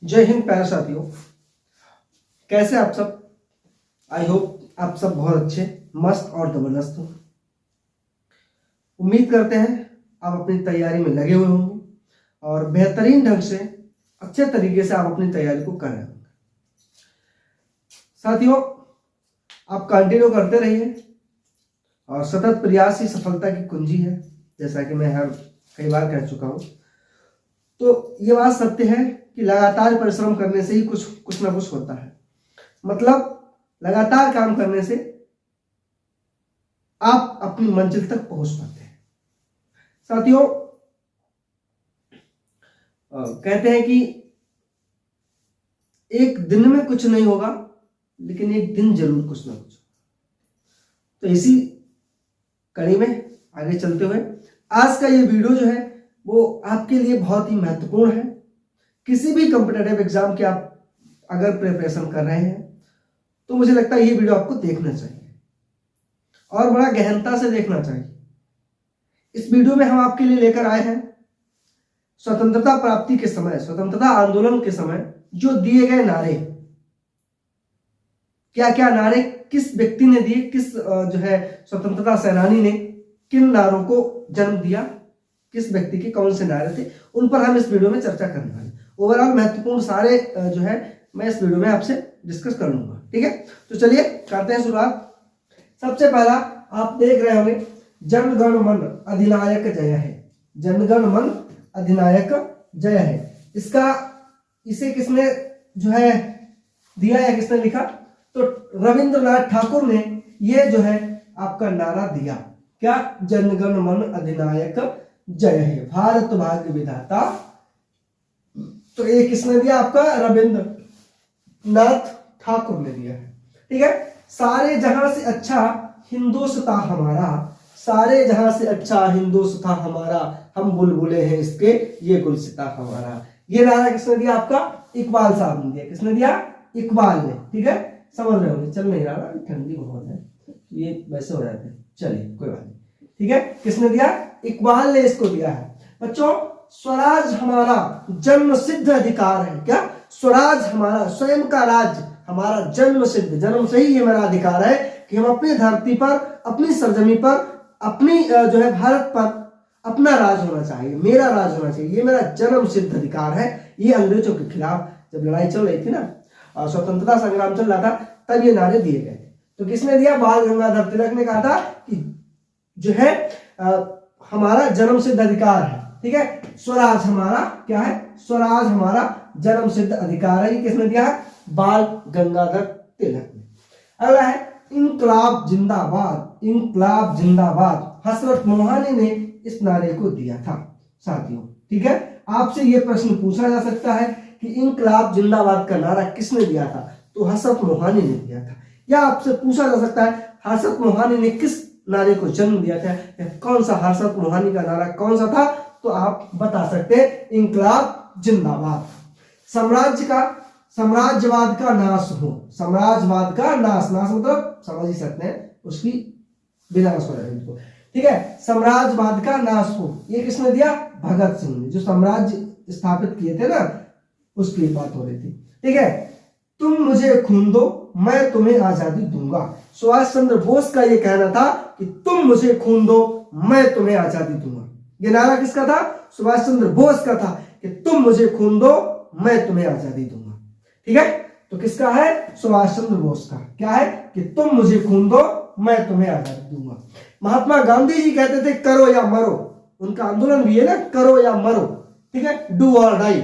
जय हिंद प्यारे साथियों, कैसे आप सब। आई होप आप सब बहुत अच्छे, मस्त और जबरदस्त हो। उम्मीद करते हैं आप अपनी तैयारी में लगे हुए होंगे और बेहतरीन ढंग से अच्छे तरीके से आप अपनी तैयारी को कर रहे होंगे। साथियों, आप कंटिन्यू करते रहिए और सतत प्रयास ही सफलता की कुंजी है, जैसा कि मैं कई बार कह चुका हूं। तो ये बात सत्य है कि लगातार परिश्रम करने से ही कुछ ना कुछ होता है। मतलब लगातार काम करने से आप अपनी मंजिल तक पहुंच पाते हैं। साथियों, कहते हैं कि एक दिन में कुछ नहीं होगा, लेकिन एक दिन जरूर कुछ ना कुछ। तो इसी कड़ी में आगे चलते हुए आज का ये वीडियो जो है वो आपके लिए बहुत ही महत्वपूर्ण है। किसी भी कॉम्पिटिटिव एग्जाम के आप अगर प्रिपरेशन कर रहे हैं तो मुझे लगता है ये वीडियो आपको देखना चाहिए और बड़ा गहनता से देखना चाहिए। इस वीडियो में हम आपके लिए लेकर आए हैं स्वतंत्रता प्राप्ति के समय, स्वतंत्रता आंदोलन के समय जो दिए गए नारे, क्या क्या नारे किस व्यक्ति ने दिए, किस जो है स्वतंत्रता सेनानी ने किन नारों को जन्म दिया, किस व्यक्ति के कौन से नारे थे, उन पर हम इस वीडियो में चर्चा करने वाले। ओवरऑल महत्वपूर्ण सारे जो है मैं इस वीडियो में आपसे डिस्कस कर लूंगा। ठीक है, तो चलिए करते हैं शुरुआत। सबसे पहला आप देख रहे होंगे जन गण मन अधिनायक जय है। जन गण मन अधिनायक जय है, इसे किसने जो है दिया या किसने लिखा? तो रविंद्रनाथ ठाकुर ने ये जो है आपका नारा दिया। क्या? जन गण मन अधिनायक जय है, भारत भाग्य विधाता। तो ये किसने दिया? आपका रविंद्रनाथ ठाकुर ने दिया है। ठीक है, सारे जहां से अच्छा हिंदुस्ता हमारा, सारे जहां से अच्छा हिंदुस्ता हमारा, हम बुलबुले हैं इसके ये गुलसिता हमारा। ये नारा किसने दिया? आपका इकबाल साहब ने दिया। किसने दिया? इकबाल ने। ठीक है, समझ रहे होंगे। चल नहीं रहा, ठंडी बहुत है, ये वैसे हो जाते हैं। चलिए कोई बात नहीं। ठीक है, किसने दिया? इकबाल ने इसको दिया है। बच्चों, स्वराज हमारा जन्म सिद्ध अधिकार है। क्या? स्वराज हमारा, स्वयं का राज्य हमारा जन्म सिद्ध, जन्म से ही ये मेरा अधिकार है कि हम अपनी धरती पर, अपनी सरजमी पर, अपनी जो है भारत पर अपना राज होना चाहिए, मेरा राज होना चाहिए, ये मेरा जन्म सिद्ध अधिकार है। ये अंग्रेजों के खिलाफ जब लड़ाई चल रही थी ना, स्वतंत्रता संग्राम चल रहा था, तब ये नारे दिए गए थे। तो किसने दिया? बाल गंगाधर तिलक ने कहा था कि जो है हमारा जन्म सिद्ध अधिकार है। ठीक है, स्वराज हमारा क्या है? स्वराज हमारा जन्म सिद्ध अधिकार है। ये किसने दिया है? बाल गंगाधर तिलक ने। अगला है इंकलाब जिंदाबाद, इंकलाब जिंदाबाद। हजरत मोहानी ने इस नारे को दिया था साथियों। ठीक है, आपसे यह प्रश्न पूछा जा सकता है कि इंकलाब जिंदाबाद का नारा किसने दिया था? तो हजरत मोहानी ने दिया था। या आपसे पूछा जा सकता है हजरत मोहानी ने किस नारे को जन्म दिया था, या कौन सा हजरत मोहानी का नारा कौन सा था? तो आप बता सकते हैं इंकलाब जिंदाबाद। साम्राज्यवाद का नाश हो, साम्राज्यवाद का नाश, नाश मतलब समझ ही सकते हैं, उसकी विनाश हो जाए। ठीक है, साम्राज्यवाद का नाश हो, ये किसने दिया? भगत सिंह ने, जो साम्राज्य स्थापित किए थे ना, उसकी बात हो रही थी। ठीक है, तुम मुझे खून दो मैं तुम्हें आजादी दूंगा। सुभाष चंद्र बोस का यह कहना था कि तुम मुझे खून दो मैं तुम्हें आजादी दूंगा। यह नारा किसका था? सुभाष चंद्र बोस का था कि तुम मुझे खून दो मैं तुम्हें आजादी दूंगा। ठीक है, तो किसका है? सुभाष चंद्र बोस का। क्या है? कि तुम मुझे खून दो मैं तुम्हें आजादी दूंगा। महात्मा गांधी जी कहते थे करो या मरो, उनका आंदोलन भी है ना, करो या मरो। ठीक है, डू और डाई।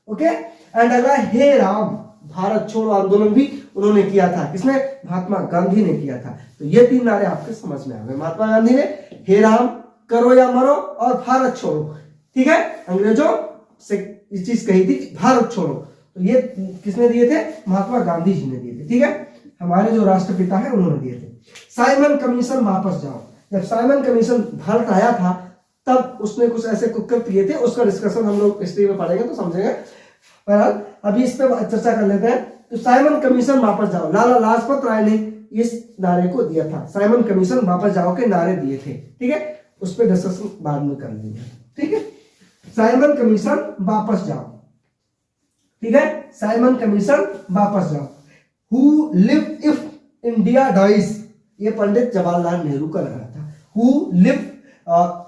ओके, एंड अगला हे राम, भारत छोड़ो आंदोलन भी उन्होंने किया था। किसने? महात्मा गांधी ने किया था। तो ये तीन नारे आपके समझ में आ गए। महात्मा गांधी ने हे राम, करो या मरो और भारत छोड़ो। ठीक है, अंग्रेजों से इस चीज कही थी भारत छोड़ो, तो ये किसने दिए थे? महात्मा गांधी जी ने दिए थे। ठीक है, हमारे जो राष्ट्रपिता है उन्होंने दिए थे। साइमन कमीशन वापस जाओ। जब साइमन कमीशन भारत आया था तब उसने कुछ ऐसे कुकृत्य किए थे, उसका डिस्कशन हम लोग हिस्ट्री में पढ़ेंगे तो समझेंगे। बहरहाल अभी इस पर चर्चा कर लेते हैं। तो साइमन कमीशन वापस जाओ, लाला लाजपत राय ने इस नारे को दिया था। साइमन कमीशन वापस जाओ के नारे दिए थे। ठीक है, उस पर डिस्कशन बाद में कर लेंगे। ठीक है, साइमन कमीशन वापस जाओ। ठीक है, साइमन कमीशन वापस जाओ। Who live if India dies, ये पंडित जवाहरलाल नेहरू का लगा था।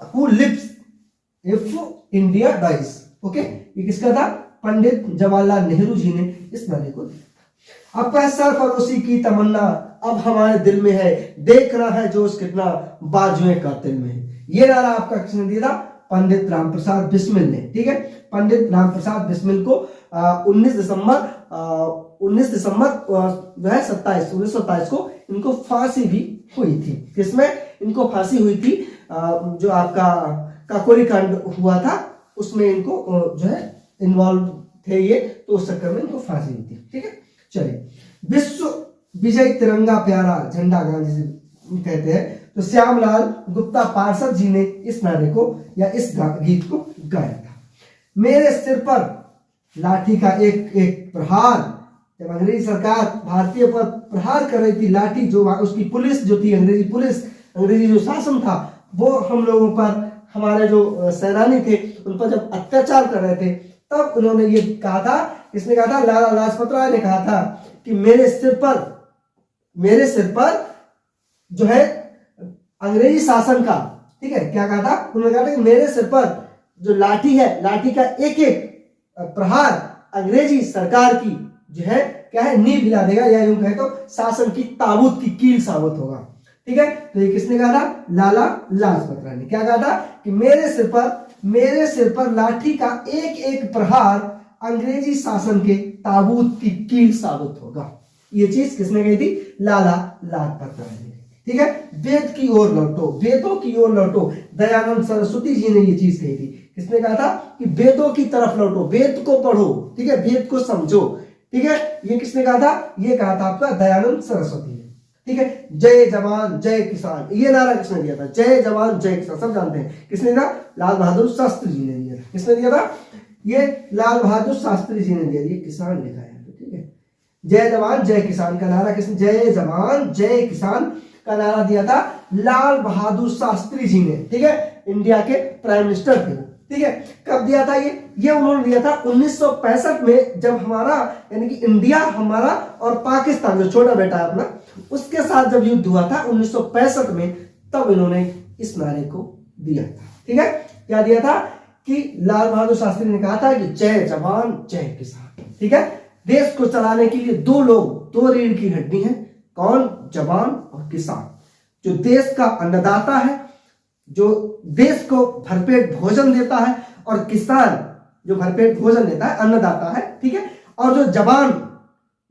Who lives if India dies, okay, ये किसका था? पंडित जवाहरलाल नेहरू जी ने इस नारे को दिया। अब सरफरोशी की तमन्ना अब हमारे दिल में है, देखना है जोश कितना बाजुएं कातिल में है। ये नारा आपका किसने दिया था? पंडित रामप्रसाद बिस्मिल ने, ठीक है। पंडित रामप्रसाद बिस्मिल को 19 दिसंबर जो है 1927 को इनको फांसी भी हुई थी। किसमें इनको फांसी हुई थी? जो आपका काकोरी कांड हुआ था उसमें इनको जो है इन्वॉल्व थे ये, तो उस चक्कर में इनको फांसी हुई थी, ठीक है। चलिए, विश्व विजय तिरंगा प्यारा झंडा गांधी जी कहते हैं, तो श्यामलाल गुप्ता पार्षद जी ने इस नारे को या इस गीत को गाया था। मेरे सिर पर लाठी का एक एक प्रहार, जब अंग्रेजी सरकार भारतीय पर प्रहार कर रही थी, लाठी जो उसकी पुलिस जो थी, अंग्रेजी पुलिस, अंग्रेजी जो शासन था, वो हम लोगों पर, हमारे जो सेनानी थे उन पर जब अत्याचार कर रहे थे, तब उन्होंने ये कहा था, किसने कहा था? लाला लाजपत राय ने कहा था कि मेरे सिर पर जो है अंग्रेजी शासन का, ठीक है, क्या कहा था? उन्होंने कहा था कि मेरे सिर पर जो लाठी है, लाठी का एक एक प्रहार अंग्रेजी सरकार की जो है क्या है, नींव हिला देगा, या यूं कहे तो शासन की ताबूत की कील साबित होगा, ठीक है। तो ये किसने कहा था? लाला लाजपत राय ने। क्या कहा था? कि मेरे सिर पर लाठी का एक एक प्रहार अंग्रेजी शासन के ताबूत की कील साबित होगा। ये चीज किसने कही थी? लाला लाजपत राय ने, ठीक है। वेद की ओर लौटो, वेदों की ओर लौटो, दयानंद सरस्वती जी ने ये चीज कही थी। किसने कहा था? कि वेदों की तरफ लौटो, वेद को पढ़ो, ठीक है, वेद को समझो, ठीक है। ये किसने कहा था? ये कहा था आपका दयानंद सरस्वती ने, ठीक है। जय जवान जय किसान, ये नारा किसने दिया था? जय जवान जय किसान, सब जानते हैं। किसने दिया? लाल बहादुर शास्त्री जी ने दिया था। किसने दिया था? ये लाल बहादुर शास्त्री जी ने दिया। ये किसान लिखा है, ठीक है। जय जवान जय किसान का नारा किसने? जय जवान जय किसान का नारा दिया था लाल बहादुर शास्त्री जी ने, ठीक है। इंडिया के प्राइम मिनिस्टर थे, ठीक है। कब दिया था ये उन्होंने दिया था 1965 में, जब हमारा यानी कि इंडिया हमारा और पाकिस्तान जो छोटा बेटा है अपना, उसके साथ जब युद्ध हुआ था 1965 में, तब इन्होंने इस नारे को दिया था, ठीक है। क्या दिया था? कि लाल बहादुर शास्त्री ने कहा था कि जय जवान जय किसान, ठीक है। देश को चलाने के लिए दो लोग, दो रीढ़ की हड्डी हैं, कौन? जवान और किसान। जो देश का अन्नदाता है, जो देश को भरपेट भोजन देता है, और किसान जो भरपेट भोजन देता है, अन्नदाता है, ठीक है। और जो जवान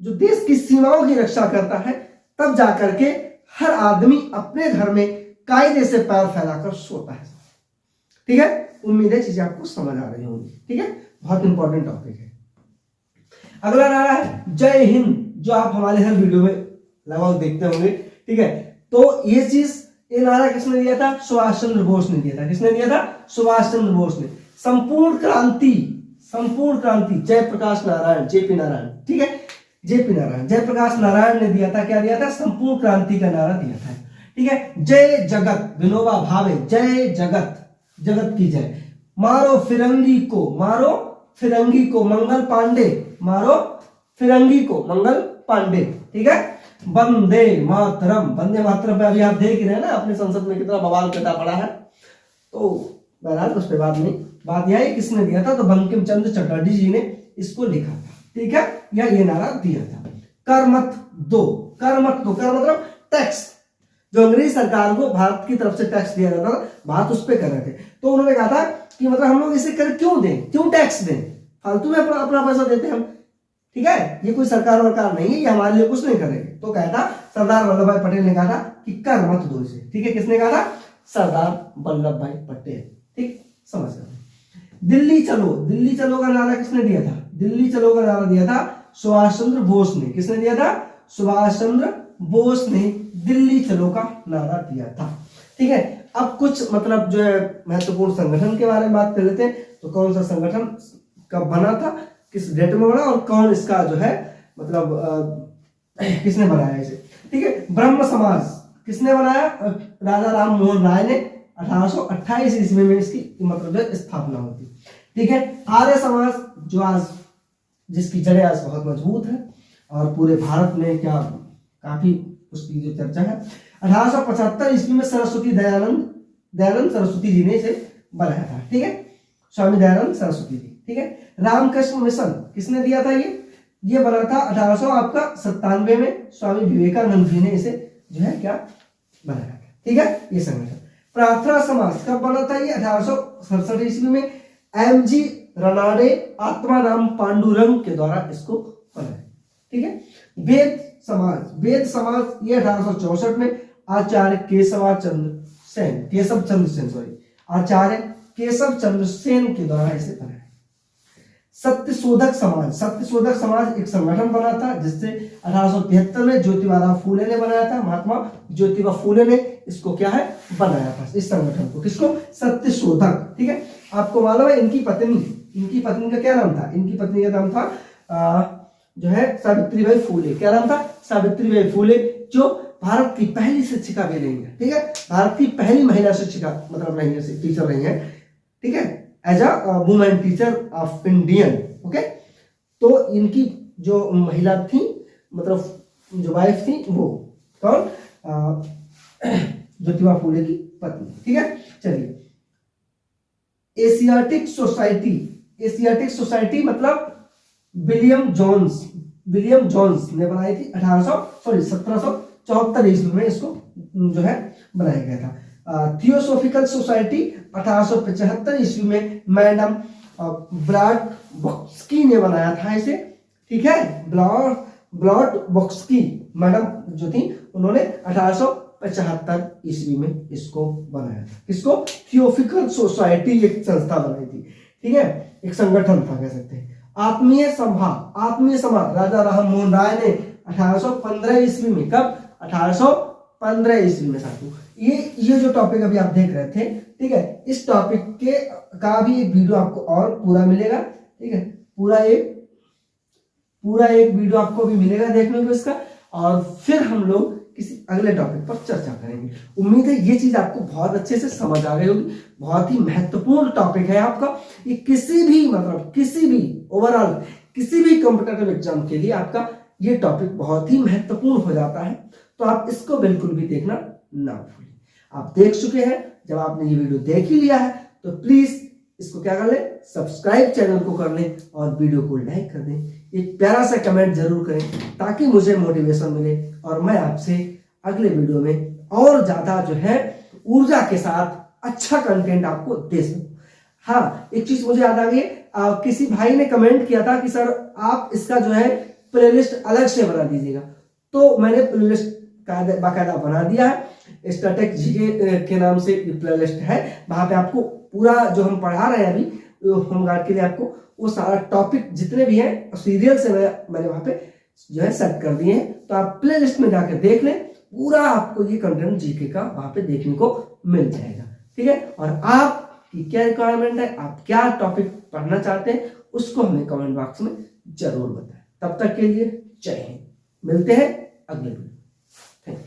जो देश की सीमाओं की रक्षा करता है, तब जाकर के हर आदमी अपने घर में कायदे से पैर फैलाकर सोता है, ठीक है। उम्मीद है चीजें आपको समझ आ रही होंगी, ठीक है। बहुत इंपॉर्टेंट टॉपिक है। अगला नारा है जय हिंद, जो आप हमारे हर वीडियो में लगभग देखते होंगे, ठीक है। तो ये नारा किसने दिया था? सुभाष चंद्र बोस ने दिया था। किसने दिया था? सुभाष चंद्र बोस ने। संपूर्ण क्रांति जयप्रकाश नारायण, जेपी नारायण, ठीक है, जेपी नारायण, जयप्रकाश नारायण ने दिया था। क्या दिया था? संपूर्ण क्रांति का नारा दिया था, ठीक है। जय जगत, विनोबा भावे, जय जगत, जगत की जय। मारो फिरंगी को मंगल पांडे, मारो फिरंगी को मंगल पांडे, ठीक है। वंदे मातरम, वंदे मातरम पे अभी आप देख रहे हैं ना अपने संसद में कितना बवाल करता पड़ा है, तो बहरहाल उस पर बात नहीं। बात यह है किसने दिया था? तो बंकिम चंद्र चटर्जी जी ने इसको लिखा था, ठीक है, या ये नारा दिया था। कर मत दो, कर मतलब टैक्स, जो अंग्रेजी सरकार को भारत की तरफ से टैक्स दिया जाता था, भारत उस पर कर रहे थे, तो उन्होंने कहा था कि मतलब हम लोग इसे कर क्यों दें, क्यों टैक्स दें, फालतू में अपना पैसा देते हम, ठीक है, ये कोई सरकार नहीं है, ये हमारे लिए कुछ नहीं करेंगे। तो कहा था सरदार वल्लभ भाई पटेल ने कहा था कि कर मत दो इसे, ठीक है। किसने कहा था? सरदार वल्लभ भाई पटेल, ठीक, समझ गए। दिल्ली चलो का नारा किसने दिया था? दिल्ली चलो का नारा दिया था सुभाष चंद्र बोस ने। किसने दिया था? सुभाष चंद्र बोस ने दिल्ली चलो का नारा दिया था, ठीक है। अब कुछ मतलब जो है महत्वपूर्ण संगठन के बारे में बात कर लेते हैं। तो कौन सा संगठन कब बना था, किस डेट में बना, और कौन इसका जो है मतलब किसने बनाया इसे, ठीक है। ब्रह्म समाज किसने बनाया? राजा राम मोहन राय ने 1828 ईस्वी में इसकी मतलब स्थापना होती, ठीक है। आर्य समाज जो आज जिसकी जड़ें आज बहुत मजबूत है और पूरे भारत में क्या काफी उसकी जो चर्चा है। 1875 ईस्वी में सरस्वती दयानंद सरस्वती जी ने इसे बनाया था, ठीक है, स्वामी दयानंद सरस्वती जी, ठीक है। रामकृष्ण मिशन किसने दिया था? ये बना था 1897 में, स्वामी विवेकानंद जी ने इसे जो है क्या बनाया था, ठीक है, ये संगठन। प्रार्थना समाज कब बना था? ये 1867 ईस्वी में एम.जी. रनाडे आत्माराम पांडुरंग के द्वारा इसको बनाया, ठीक है। वेद समाज ये 1864 में आचार्य केशव चंद्र सेन के द्वारा इसे बनाया। सत्यशोधक समाज एक संगठन बना था जिससे 1873 में ज्योतिबा फूले ने बनाया था। महात्मा ज्योतिबा फूले ने इसको क्या है बनाया था, इस संगठन को, किसको? सत्यशोधक, ठीक है। आपको मालूम है इनकी पत्नी का क्या नाम था? इनकी पत्नी का नाम था जो है सावित्रीबाई फूले। क्या नाम था? सावित्रीबाई फूले, जो भारत की पहली शिक्षिका भी रही है, ठीक है, भारत की पहली महिला शिक्षिका मतलब रही है, टीचर रही है, ठीक है, as a women teacher of Indian, okay. तो इनकी जो महिला थी मतलब जो वाइफ थी वो कौन? ज्योतिबा फूले की पत्नी, ठीक है। चलिए, एशियाटिक सोसाइटी मतलब विलियम जोन्स ने बनाई थी 1774 ईस्वी में, इसको जो है बनाया गया था। थियोसोफिकल सोसाइटी 1875 ईस्वी में मैडम ब्लॉडबॉक्सकी ने बनाया था इसे, ठीक है, ब्लॉडबॉक्सकी मैडम जो थी उन्होंने 1875 ईस्वी में इसको बनाया था। किसको? थियोसोफिकल सोसाइटी एक संस्था बनाई थी, ठीक है, एक संगठन था कह सकते हैं। आत्मीय सभा राजा राम मोहन राय ने 1815 ईस्वी में, कब? 1815 ईस्वी में साथियों। ये जो टॉपिक अभी आप देख रहे थे, ठीक है, इस टॉपिक का भी एक वीडियो आपको और पूरा मिलेगा, ठीक है, पूरा एक वीडियो आपको भी मिलेगा देखने को इसका, और फिर हम लोग किसी अगले टॉपिक पर चर्चा करेंगे। उम्मीद है ये चीज आपको बहुत अच्छे से समझ आ गई होगी। बहुत ही महत्वपूर्ण टॉपिक है आपका, ये किसी भी ओवरऑल किसी भी कॉम्पिटिटिव एग्जाम के लिए आपका ये टॉपिक बहुत ही महत्वपूर्ण हो जाता है। तो आप इसको बिल्कुल भी देखना ना भूलें। आप देख चुके हैं, जब आपने ये वीडियो देख ही लिया है तो प्लीज इसको क्या कर लें, सब्सक्राइब चैनल को कर लें और वीडियो को लाइक कर दें। एक प्यारा सा कमेंट जरूर करें ताकि मुझे मोटिवेशन मिले और मैं आपसे अगले वीडियो में और ज्यादा जो है ऊर्जा के साथ अच्छा कंटेंट आपको दे सकूं। हाँ, एक चीज मुझे याद आ गई, किसी भाई ने कमेंट किया था कि सर आप इसका जो है प्लेलिस्ट अलग से बना दीजिएगा, तो मैंने प्लेलिस्ट बाकायदा बना दिया है। स्टैटिक जीके के नाम से प्लेलिस्ट है, वहां पे आपको पूरा जो हम पढ़ा रहे हैं अभी होमगार्ड के लिए, आपको वो सारा टॉपिक जितने भी हैं सीरियल से मैंने वहां पे जो है सेट कर दिए हैं। तो आप प्ले लिस्ट में जाकर देख लें, पूरा आपको ये कंटेंट जीके का वहां पे देखने को मिल जाएगा, ठीक है। और आपकी क्या रिक्वायरमेंट है, आप क्या टॉपिक पढ़ना चाहते हैं, उसको हमें कमेंट बॉक्स में जरूर बताएं। तब तक के लिए जय हिंद, मिलते हैं अगले वीडियो। Thank you.